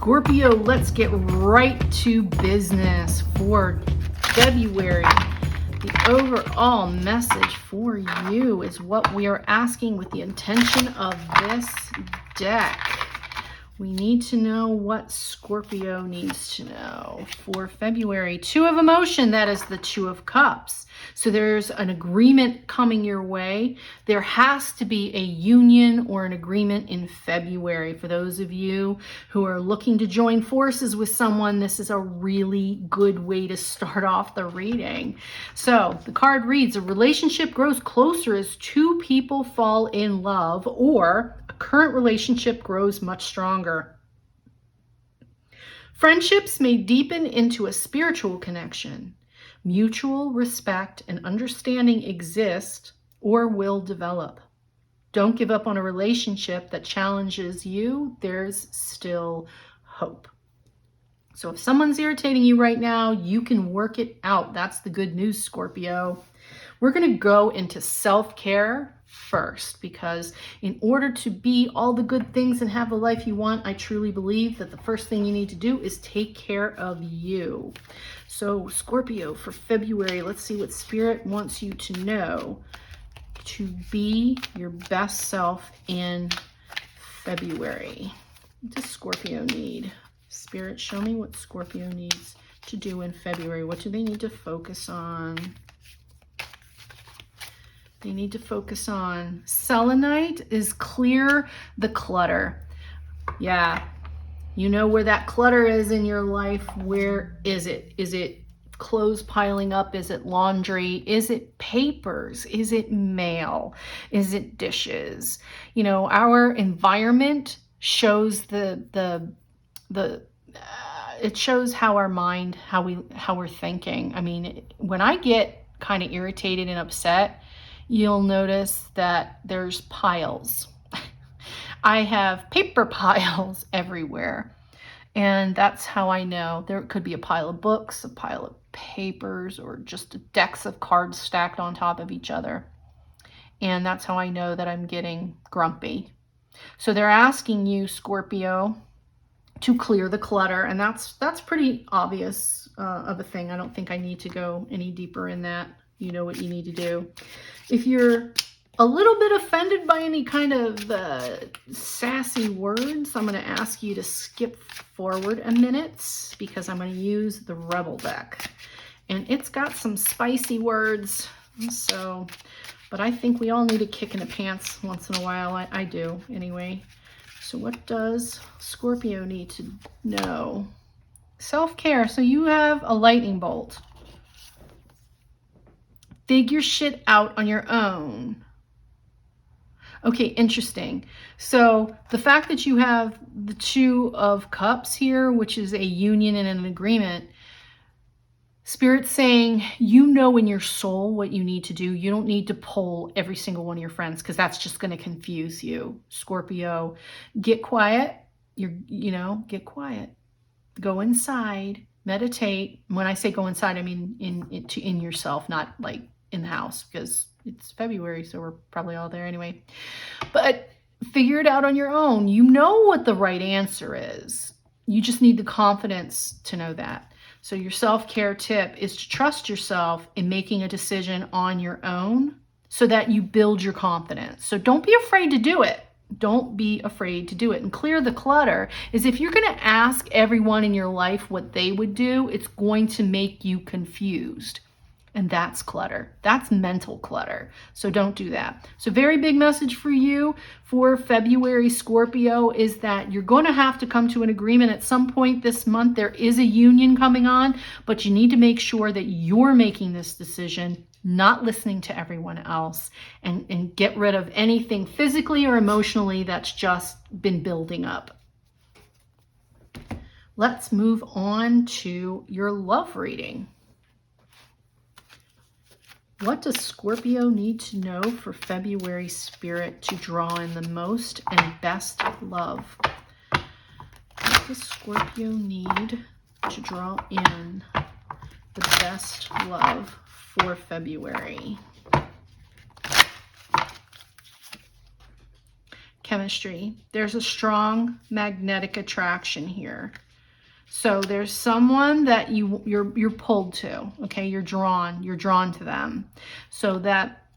Scorpio, let's get right to business for February. The overall message for you is what we are asking with the intention of this deck. We need to know what Scorpio needs to know for February. Two of emotion, that is the Two of Cups. So there's an agreement coming your way. There has to be a union or an agreement in February. For those of you who are looking to join forces with someone, this is a really good way to start off the reading. So the card reads, a relationship grows closer as two people fall in love, or a current relationship grows much stronger. Friendships may deepen into a spiritual connection. Mutual respect and understanding exist or will develop. Don't give up on a relationship that challenges you. There's still hope. So if someone's irritating you right now, you can work it out. That's the good news, Scorpio. We're going to go into self-care first, because in order to be all the good things and have the life you want, I truly believe that the first thing you need to do is take care of you. So Scorpio, for February, let's see what Spirit wants you to know to be your best self in February. What does Scorpio need? Spirit, show me what Scorpio needs to do in February. What do they need to focus on? They need to focus on selenite is clear the clutter. Yeah, you know where that clutter is in your life. Where is it? Is it clothes piling up? Is it laundry? Is it papers? Is it mail? Is it dishes? You know, our environment shows it shows how our mind, how we're thinking. I mean, when I get kind of irritated and upset, you'll notice that there's piles. I have paper piles everywhere. And that's how I know. There could be a pile of books, a pile of papers, or just decks of cards stacked on top of each other. And that's how I know that I'm getting grumpy. So they're asking you, Scorpio, to clear the clutter. And that's pretty obvious of a thing. I don't think I need to go any deeper in that. You know what you need to do. If you're a little bit offended by any kind of sassy words, I'm going to ask you to skip forward a minute, because I'm going to use the Rebel deck. And it's got some spicy words, so, but I think we all need a kick in the pants once in a while. I do, anyway. So what does Scorpio need to know? Self-care. So you have a lightning bolt. Figure shit out on your own. Okay, interesting. So the fact that you have the Two of Cups here, which is a union and an agreement, Spirit's saying you know in your soul what you need to do. You don't need to poll every single one of your friends, because that's just going to confuse you. Scorpio, get quiet. Get quiet. Go inside, meditate. When I say go inside, I mean in yourself, not like in the house, because it's February, so we're probably all there anyway. But figure it out on your own. You know what the right answer is. You just need the confidence to know that. So your self-care tip is to trust yourself in making a decision on your own so that you build your confidence. So don't be afraid to do it. Don't be afraid to do it. And clear the clutter is, if you're going to ask everyone in your life what they would do, it's going to make you confused. And that's clutter. That's mental clutter. So don't do that. So very big message for you for February, Scorpio, is that you're going to have to come to an agreement at some point this month. There is a union coming on, but you need to make sure that you're making this decision, not listening to everyone else, and get rid of anything physically or emotionally that's just been building up. Let's move on to your love reading. What does Scorpio need to know for February, Spirit, to draw in the most and best love? What does Scorpio need to draw in the best love for February? chemistry. There's a strong magnetic attraction here. So there's someone that you're pulled to, okay? You're drawn to them. So that,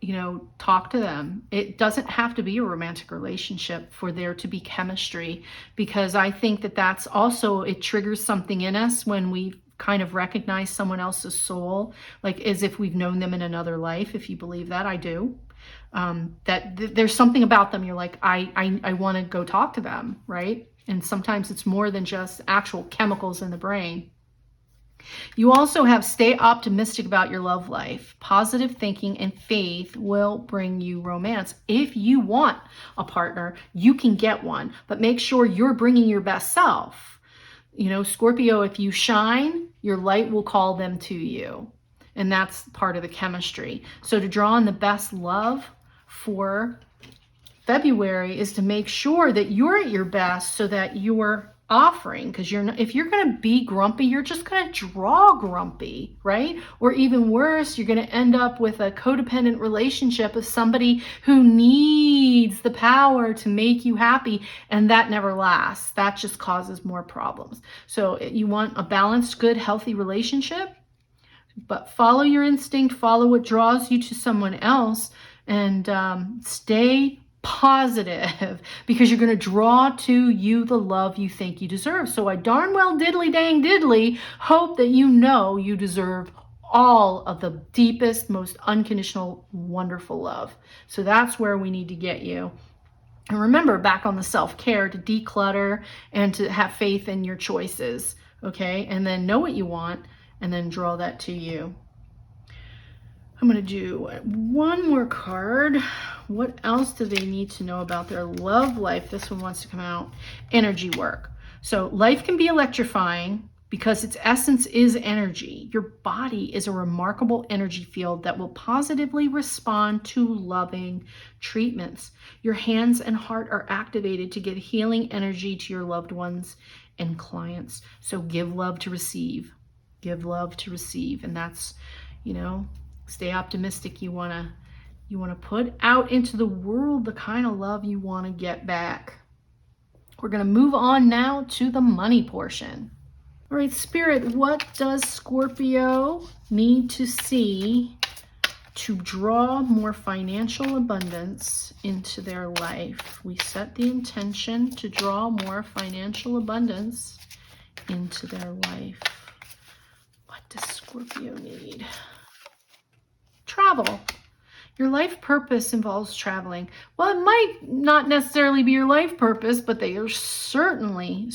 you know, talk to them. It doesn't have to be a romantic relationship for there to be chemistry, because I think that that's also, it triggers something in us when we kind of recognize someone else's soul, like as if we've known them in another life. If you believe that, I do. There's something about them. You're like, I want to go talk to them, right? And sometimes it's more than just actual chemicals in the brain. You also have stay optimistic about your love life. Positive thinking and faith will bring you romance. If you want a partner, you can get one, but make sure you're bringing your best self. You know, Scorpio, if you shine, your light will call them to you. And that's part of the chemistry. So to draw on the best love for February is to make sure that you're at your best, so that you're offering, because you're not, if you're going to be grumpy, you're just going to draw grumpy, right? Or even worse, you're going to end up with a codependent relationship with somebody who needs the power to make you happy, and that never lasts. That just causes more problems. So you want a balanced, good, healthy relationship, but follow your instinct, follow what draws you to someone else, and stay positive, because you're going to draw to you the love you think you deserve. So I darn well diddly dang diddly hope that you know you deserve all of the deepest, most unconditional, wonderful love. So that's where we need to get you. And remember, back on the self-care, to declutter and to have faith in your choices, okay? And then know what you want, and then draw that to you. I'm going to do one more card. What else do they need to know about their love life? This one wants to come out. Energy work. So life can be electrifying because its essence is energy. Your body is a remarkable energy field that will positively respond to loving treatments. Your hands and heart are activated to give healing energy to your loved ones and clients. So give love to receive. Give love to receive. And that's, you know, stay optimistic. You want to put out into the world the kind of love you want to get back. We're going to move on now to the money portion. All right, Spirit, what does Scorpio need to see to draw more financial abundance into their life? We set the intention to draw more financial abundance into their life. What does Scorpio need? Travel. Your life purpose involves traveling. Well, it might not necessarily be your life purpose, but they are certainly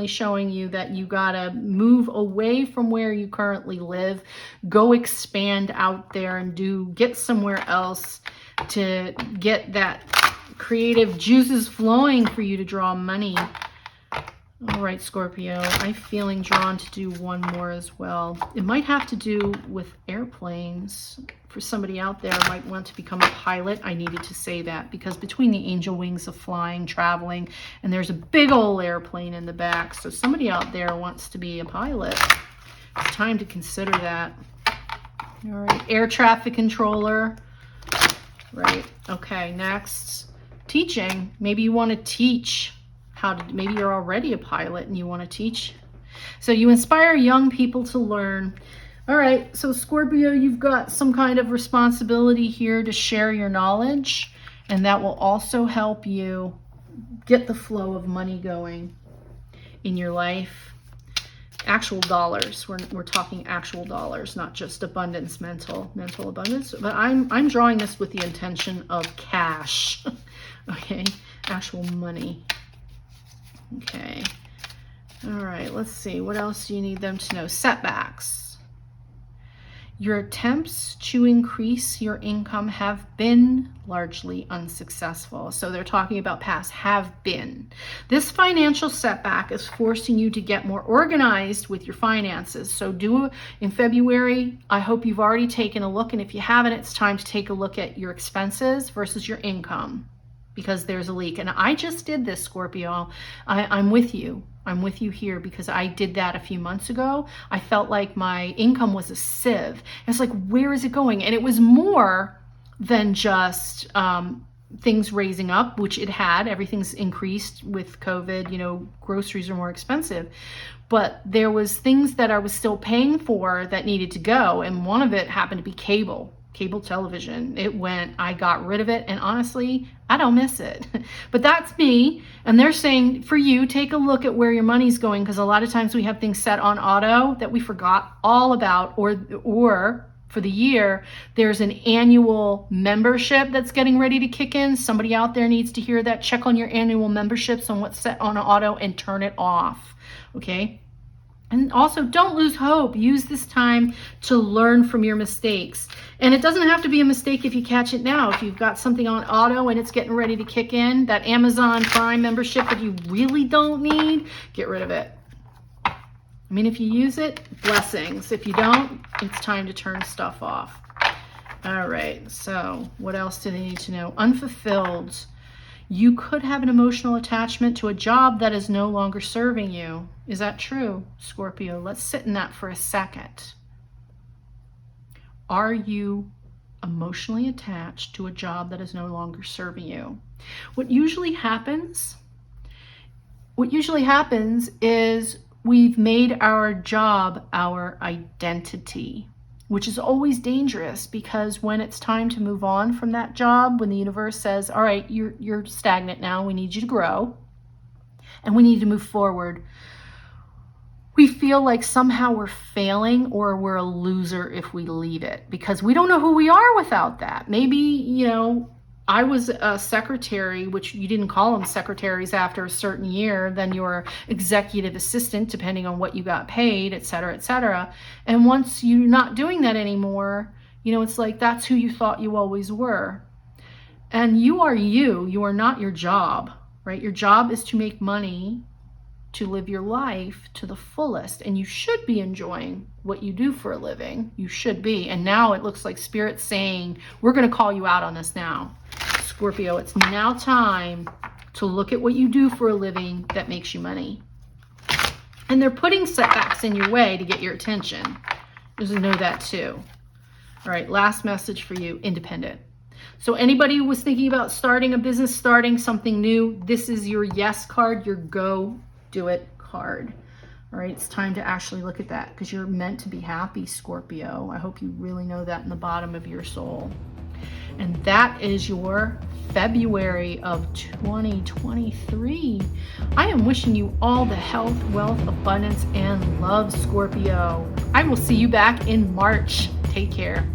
showing you that you gotta move away from where you currently live, go expand out there and get somewhere else to get that creative juices flowing for you to draw money. All right, Scorpio, I'm feeling drawn to do one more as well. It might have to do with airplanes. For somebody out there who might want to become a pilot, I needed to say that, because between the angel wings of flying, traveling, and there's a big old airplane in the back. So somebody out there wants to be a pilot. It's time to consider that. All right, air traffic controller. Right, okay, next. Teaching. Maybe you want to teach. Maybe you're already a pilot and you want to teach. So you inspire young people to learn. All right, so Scorpio, you've got some kind of responsibility here to share your knowledge, and that will also help you get the flow of money going in your life. Actual dollars. We're talking actual dollars, not just abundance, mental abundance. But I'm drawing this with the intention of cash. Okay, actual money. Okay. All right, let's see. What else do you need them to know? Setbacks. Your attempts to increase your income have been largely unsuccessful. So they're talking about past have been. This financial setback is forcing you to get more organized with your finances. So in February, I hope you've already taken a look. And if you haven't, it's time to take a look at your expenses versus your income, because there's a leak. And I just did this, Scorpio. I'm with you. I'm with you here, because I did that a few months ago. I felt like my income was a sieve. It's like, where is it going? And it was more than just things raising up, which it had. Everything's increased with COVID. You know, groceries are more expensive. But there was things that I was still paying for that needed to go. And one of it happened to be cable television. It went, I got rid of it. And honestly, I don't miss it. But that's me. And they're saying for you, take a look at where your money's going. Because a lot of times we have things set on auto that we forgot all about, or for the year, there's an annual membership that's getting ready to kick in. Somebody out there needs to hear that. Check on your annual memberships on what's set on auto and turn it off. Okay. And also, don't lose hope. Use this time to learn from your mistakes. And it doesn't have to be a mistake if you catch it now. If you've got something on auto and it's getting ready to kick in, that Amazon Prime membership that you really don't need, get rid of it. I mean, if you use it, blessings. If you don't, it's time to turn stuff off. All right, so what else do they need to know? Unfulfilled. You could have an emotional attachment to a job that is no longer serving you. Is that true, Scorpio? Let's sit in that for a second. Are you emotionally attached to a job that is no longer serving you? What usually happens is we've made our job our identity, which is always dangerous, because when it's time to move on from that job, when the universe says, all right, you're stagnant now, we need you to grow and we need to move forward, we feel like somehow we're failing or we're a loser if we leave it, because we don't know who we are without that. Maybe, you know, I was a secretary, which you didn't call them secretaries after a certain year, then your executive assistant, depending on what you got paid, et cetera, et cetera. And once you're not doing that anymore, you know, it's like that's who you thought you always were. And you are you. You are not your job, right? Your job is to make money, to live your life to the fullest. And you should be enjoying what you do for a living. You should be. And now it looks like Spirit's saying, we're going to call you out on this now. Scorpio, it's now time to look at what you do for a living that makes you money. And they're putting setbacks in your way to get your attention. Just know that too. All right, last message for you, independent. So anybody who was thinking about starting a business, starting something new, this is your yes card, your go do it card. All right, it's time to actually look at that, because you're meant to be happy, Scorpio. I hope you really know that in the bottom of your soul. And that is your February of 2023. I am wishing you all the health, wealth, abundance, and love, Scorpio. I will see you back in March. Take care.